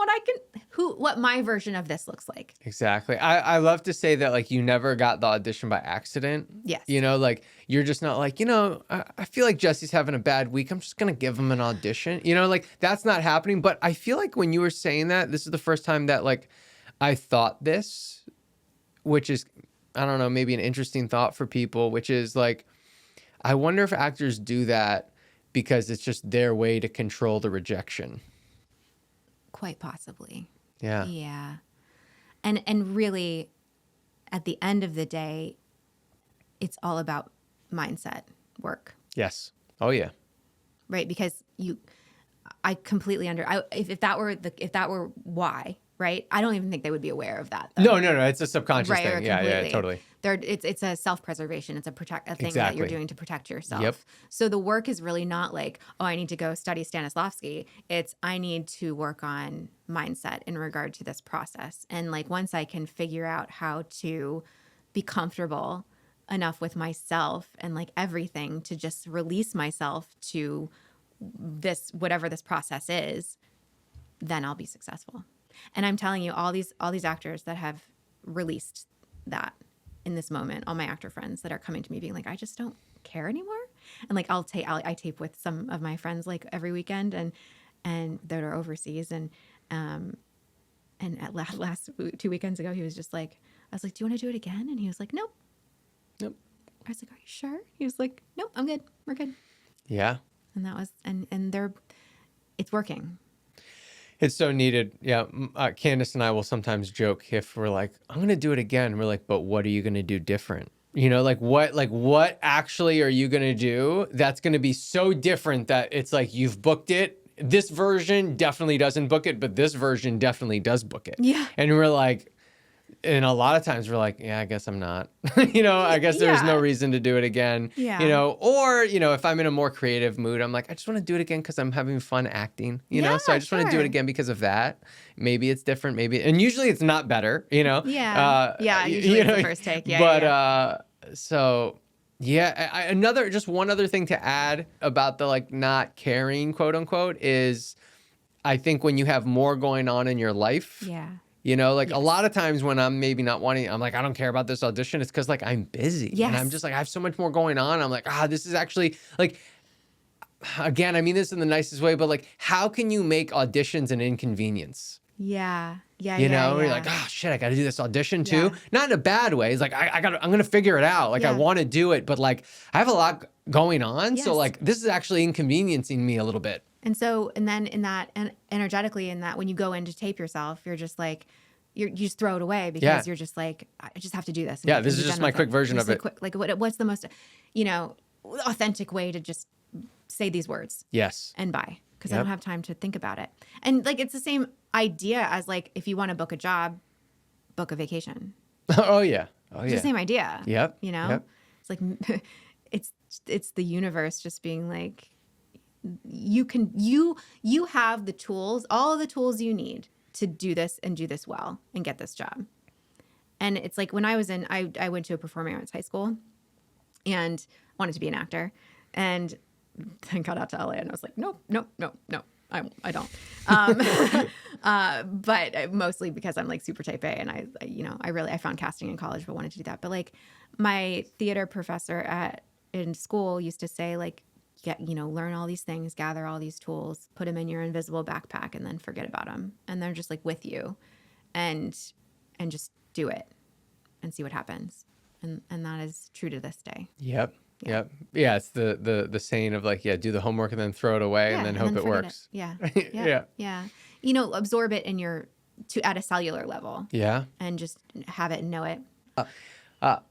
what my version of this looks like. Exactly. I love to say that like you never got the audition by accident. Yes. Like you're just not like, I feel like Jesse's having a bad week. I'm just going to give him an audition. Like that's not happening. But I feel like when you were saying that, this is the first time that like I thought this, which is, I don't know, maybe an interesting thought for people, which is like, I wonder if actors do that because it's just their way to control the rejection. Quite possibly. Yeah. Yeah. And really, at the end of the day, it's all about mindset work. Yes. Oh yeah. Right. Because I completely if that were why, right? I don't even think they would be aware of that. Though. No. It's a subconscious right, thing. Yeah, totally. It's a self-preservation. It's a thing that you're doing to protect yourself. Yep. So the work is really not like, oh, I need to go study Stanislavski. It's I need to work on mindset in regard to this process. And like once I can figure out how to be comfortable enough with myself and like everything to just release myself to this, whatever this process is, then I'll be successful. And I'm telling you, all these actors that have released that in this moment, all my actor friends that are coming to me being like, I just don't care anymore. And like, I tape with some of my friends like every weekend and that are overseas. And at last 2 weekends ago, he was just like, I was like, do you want to do it again? And he was like, nope. I was like, are you sure? He was like, nope, I'm good. We're good. Yeah. And that was, and it's working. It's so needed. Yeah. Candace and I will sometimes joke if we're like, I'm going to do it again. We're like, but what are you going to do different? What actually are you going to do that's going to be so different that it's like you've booked it. This version definitely doesn't book it, but this version definitely does book it. Yeah. And we're like, and a lot of times we're like, yeah, I guess I'm not, I guess there's no reason to do it again, or, if I'm in a more creative mood, I'm like, I just want to do it again because I'm having fun acting, so I just want to do it again because of that. Maybe it's different, and usually it's not better, Usually it's the first take. So one other thing to add about the like not caring, quote unquote, is I think when you have more going on in your life, a lot of times when I'm maybe not wanting, I'm like, I don't care about this audition. It's because like I'm busy. Yes. And I'm just like, I have so much more going on. I'm like, this is actually like, again, I mean this in the nicest way, but like, how can you make auditions an inconvenience? Yeah. You're like, oh shit, I got to do this audition too. Not in a bad way. It's like, I'm going to figure it out. Like I want to do it, but like I have a lot going on. Yes. So like, this is actually inconveniencing me a little bit. And so, and then in that, and energetically in that, when you go in to tape yourself, you're just like, you just throw it away because you're just like, I just have to do this. Yeah, this is just my quick version of it. What's the most, authentic way to just say these words? Yes. And bye. Because I don't have time to think about it. And like, it's the same idea as like, if you want to book a job, book a vacation. Oh yeah. It's the same idea. Yep. It's like, it's the universe just being like, you have the tools, all of the tools you need to do this and do this well and get this job. And it's like when I was I went to a performing arts high school and wanted to be an actor, and then got out to LA and I was like, nope. I don't. Um, but mostly because I'm like super type A, and I found casting in college, but wanted to do that. But like my theater professor in school used to say, like, learn all these things, gather all these tools, put them in your invisible backpack, and then forget about them. And they're just like with you, and just do it and see what happens. And that is true to this day. Yep. Yeah. Yep. Yeah. It's the saying of like, yeah, do the homework and then throw it away and then hope it forget works. Yeah. Yeah. Yeah. Absorb it at a cellular level. Yeah. And just have it and know it.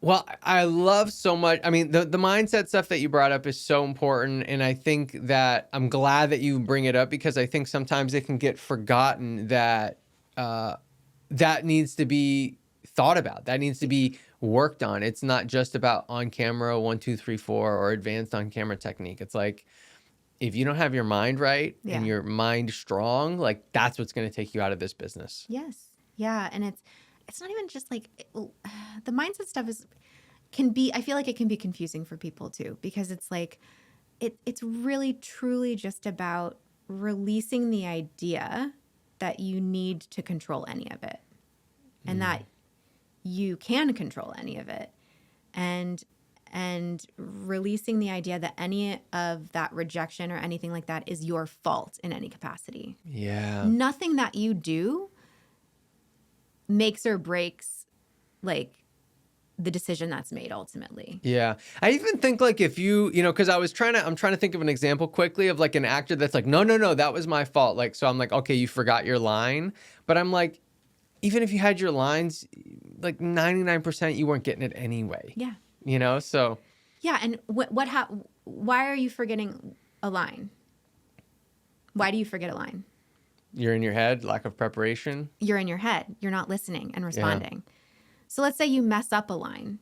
Well, I love so much. I mean, the mindset stuff that you brought up is so important. And I think that I'm glad that you bring it up, because I think sometimes it can get forgotten that that needs to be thought about. That needs to be worked on. It's not just about on camera 1, 2, 3, 4 or advanced on camera technique. It's like, if you don't have your mind right and your mind strong, like that's what's going to take you out of this business. Yes. Yeah. And it's not even just like the mindset stuff I feel like it can be confusing for people too, because it's like, it's really truly just about releasing the idea that you need to control any of it, and that you can control any of it, and releasing the idea that any of that rejection or anything like that is your fault in any capacity. Yeah. Nothing that you do makes or breaks like the decision that's made ultimately. Yeah. I even think like if because I'm trying to think of an example quickly of like an actor that's like, no, that was my fault. Like, so I'm like, okay, you forgot your line. But I'm like, even if you had your lines, like 99% you weren't getting it anyway. Yeah. So. Yeah. And why are you forgetting a line? Why do you forget a line? You're in your head, lack of preparation. You're in your head. You're not listening and responding. Yeah. So let's say you mess up a line.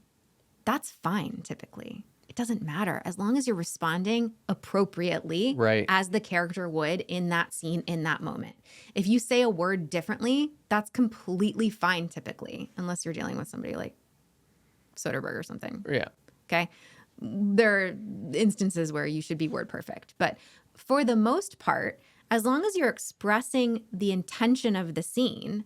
That's fine, typically. It doesn't matter as long as you're responding appropriately, right, as the character would in that scene, in that moment. If you say a word differently, that's completely fine, typically, unless you're dealing with somebody like Soderbergh or something. Yeah. Okay. There are instances where you should be word perfect. But for the most part, as long as you're expressing the intention of the scene,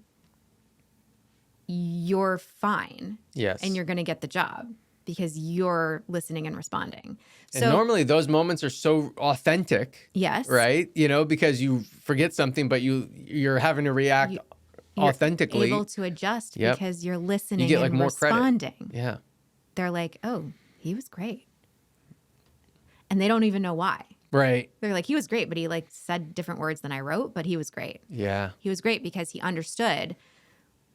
you're fine. Yes. And you're going to get the job because you're listening and responding. And normally those moments are so authentic. Yes. Right? Because you forget something, but you're having to react authentically. You're able to adjust because you're listening, you get, like, and more responding. Credit. Yeah. They're like, oh, he was great. And they don't even know why. Right. They're like, he was great, but he like said different words than I wrote, but he was great. Yeah. He was great because he understood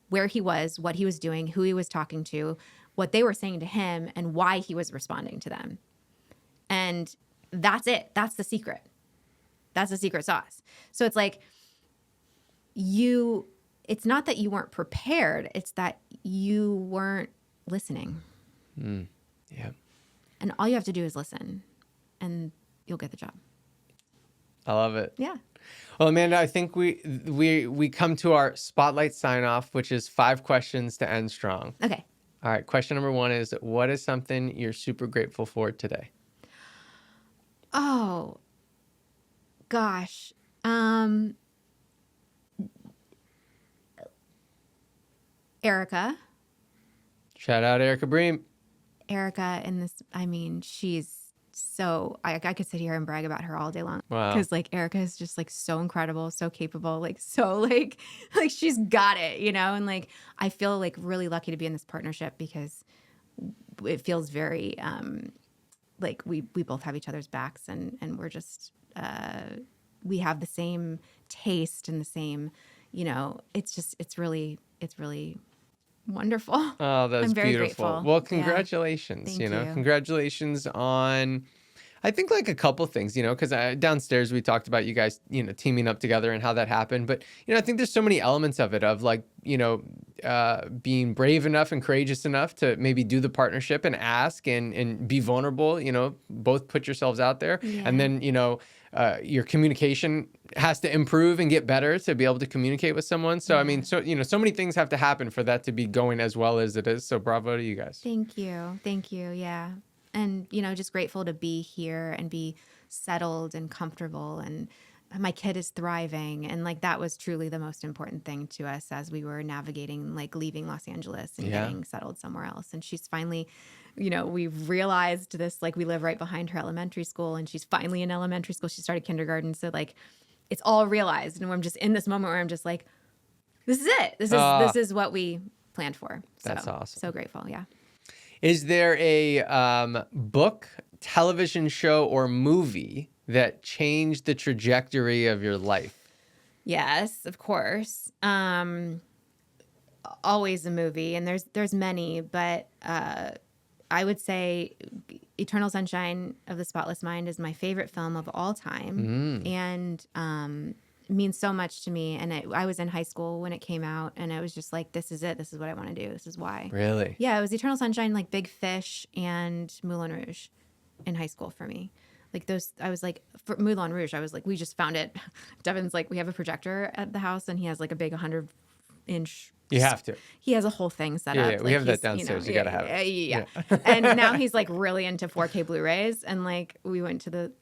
where he was, what he was doing, who he was talking to, what they were saying to him, and why he was responding to them. And that's it. That's the secret. That's the secret sauce. So it's like it's not that you weren't prepared. It's that you weren't listening. Yeah. And all you have to do is listen, and you'll get the job. I love it. Yeah. Well, Amanda, I think we come to our spotlight sign off, which is 5 questions to end strong. Okay. All right. Question number 1 is, what is something you're super grateful for today? Oh, gosh. Erica. Shout out Erica Bream. Erica she's so, I could sit here and brag about her all day long. Wow. Because like Erica is just like so incredible, so capable, like so like she's got it, and like I feel like really lucky to be in this partnership because it feels very like we both have each other's backs, and we're just we have the same taste and the same, it's really wonderful. Oh, that's I'm very beautiful. grateful. Well, congratulations. Thank you. Congratulations on, I think, like a couple things, because downstairs we talked about you guys, teaming up together and how that happened. But, I think there's so many elements of it, of like, being brave enough and courageous enough to maybe do the partnership and ask and be vulnerable, both put yourselves out there. Yeah. And then, your communication has to improve and get better to be able to communicate with someone. So, I mean, so many things have to happen for that to be going as well as it is. So bravo to you guys. Thank you. Yeah. And, just grateful to be here and be settled and comfortable and my kid is thriving. And like, that was truly the most important thing to us as we were navigating, like leaving Los Angeles and getting settled somewhere else. And she's finally, we've realized this, like we live right behind her elementary school, and she's finally in elementary school. She started kindergarten. So like, it's all realized. And I'm just in this moment where I'm just like, this is it. This is what we planned for. So, that's awesome. So grateful. Yeah. Is there a book, television show, or movie that changed the trajectory of your life? Yes, of course. Always a movie, and there's many, but I would say Eternal Sunshine of the Spotless Mind is my favorite film of all time, and means so much to me. And I was in high school when it came out, and I was just like, this is it. This is what I want to do. This is why. Really? Yeah, it was Eternal Sunshine, like Big Fish, and Moulin Rouge in high school for me. Like those, I was like, for Moulin Rouge, I was like, we just found it. Devin's like, we have a projector at the house, and he has like a big 100-inch. You have to. He has a whole thing set up. Yeah, we have that downstairs. You gotta have it. Yeah. And now he's like really into 4K Blu-rays, and like we went to the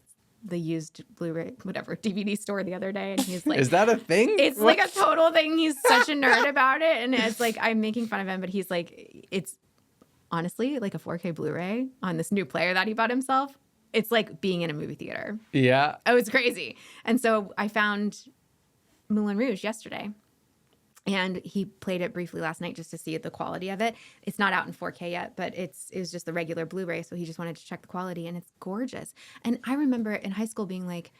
used Blu-ray, whatever, DVD store the other day, and he's like, is that a thing? It's like a total thing. He's such a nerd about it, and it's like, I'm making fun of him, but he's like, it's honestly like a 4K Blu-ray on this new player that he bought himself. It's like being in a movie theater. Yeah. Oh, it's crazy. And so I found Moulin Rouge yesterday, and he played it briefly last night just to see the quality of it. It's not out in 4K yet, but it was just the regular Blu-ray, so he just wanted to check the quality, and it's gorgeous. And I remember in high school being like,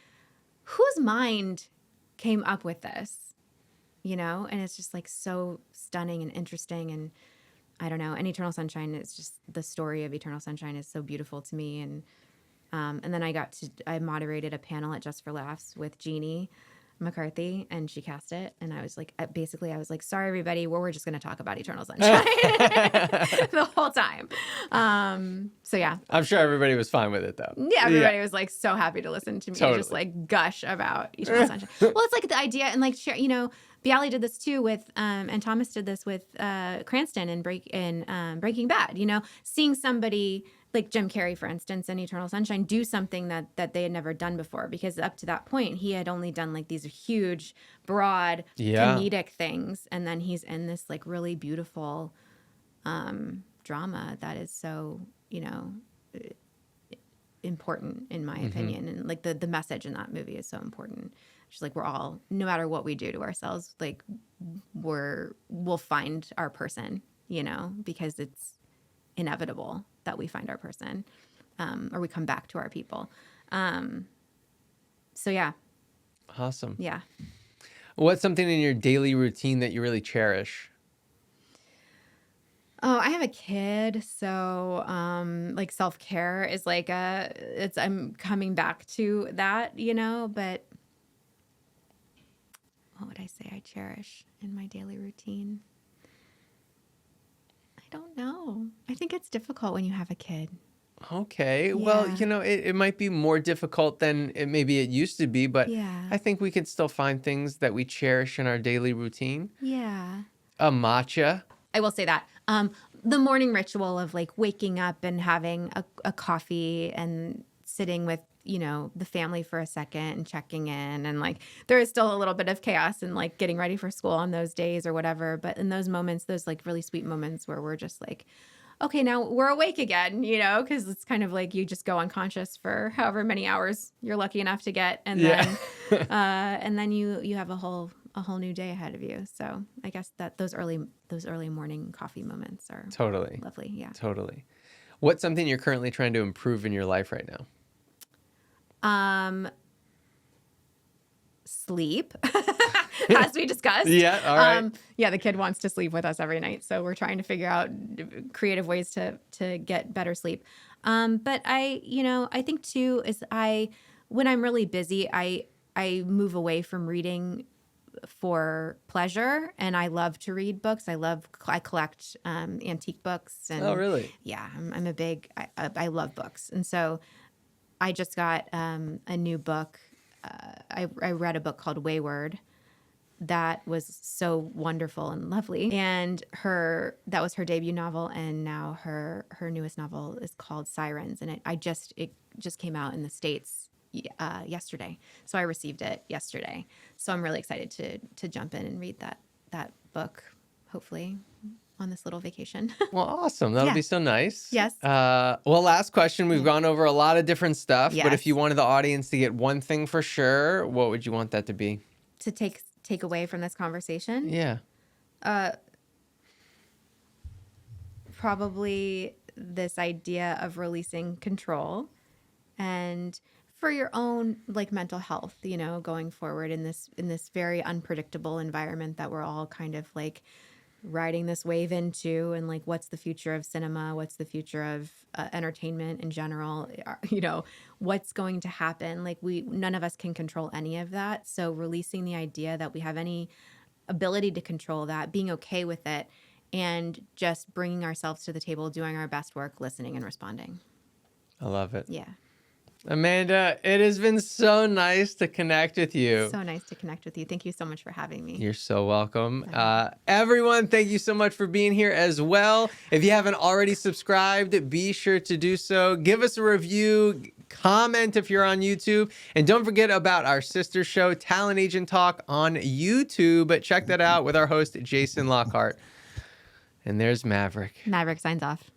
whose mind came up with this? And it's just like so stunning and interesting, and I don't know. And Eternal Sunshine is just, the story of Eternal Sunshine is so beautiful to me. And then I moderated a panel at Just for Laughs with Jeannie McCarthy, and she cast it, and I was like, sorry everybody, we're just going to talk about Eternal Sunshine the whole time. So yeah, I'm sure everybody was fine with it though. Yeah, everybody was like so happy to listen to me just like gush about Eternal Sunshine. Well, it's like the idea, and like Bialy did this too with and Thomas did this with Cranston in Breaking Bad. Seeing somebody like Jim Carrey, for instance, in Eternal Sunshine, do something that they had never done before, because up to that point, he had only done like these huge, broad, comedic things. And then he's in this like really beautiful drama that is so, important in my opinion. And like the message in that movie is so important. Just like, we're all, no matter what we do to ourselves, like we'll find our person, because it's inevitable that we find our person, or we come back to our people. So yeah. Awesome. Yeah. What's something in your daily routine that you really cherish? Oh, I have a kid, so like self-care is like I'm coming back to that, but what would I say I cherish in my daily routine? I don't know. I think it's difficult when you have a kid. Okay. Yeah. Well, it might be more difficult than maybe it used to be, but Yeah. I think we can still find things that we cherish in our daily routine. Yeah. A matcha. I will say that. The morning ritual of like waking up and having a coffee and sitting with, the family for a second and checking in, and like there is still a little bit of chaos and like getting ready for school on those days or whatever. But in those moments, those like really sweet moments where we're just like, okay, now we're awake again, because it's kind of like you just go unconscious for however many hours you're lucky enough to get. And then, and then you have a whole new day ahead of you. So I guess that those early morning coffee moments are totally lovely. Yeah. Totally. What's something you're currently trying to improve in your life right now? Sleep, as we discussed. Yeah. All right. Yeah, the kid wants to sleep with us every night, so we're trying to figure out creative ways to get better sleep. But I think too is when I'm really busy, I move away from reading for pleasure, and I love to read books. I collect antique books. And oh, really? Yeah, I'm a big. I love books, and so I just got a new book. I read a book called Wayward that was so wonderful and lovely. And that was her debut novel, and now her newest novel is called Sirens, and it just came out in the States yesterday. So I received it yesterday. So I'm really excited to jump in and read that book, hopefully on this little vacation. Well, awesome. That'll Yeah. be so nice. Yes. Well, last question. We've gone over a lot of different stuff, but if Yes. you wanted the audience to get one thing for sure, what would you want that to be? To take away from this conversation? Yeah. Probably this idea of releasing control and for your own like mental health, going forward in this very unpredictable environment that we're all kind of like riding this wave into, and like what's the future of cinema, what's the future of entertainment in general, what's going to happen. Like none of us can control any of that, so releasing the idea that we have any ability to control that, being okay with it, and just bringing ourselves to the table, doing our best work, listening and responding. I love it. Yeah. Amanda, it has been so nice to connect with you. So nice to connect with you. Thank you so much for having me. You're so welcome. Everyone, thank you so much for being here as well. If you haven't already subscribed, be sure to do so. Give us a review, comment if you're on YouTube, and don't forget about our sister show, Talent Agent Talk, on YouTube. Check that out with our host, Jason Lockhart. And there's Maverick. Maverick signs off.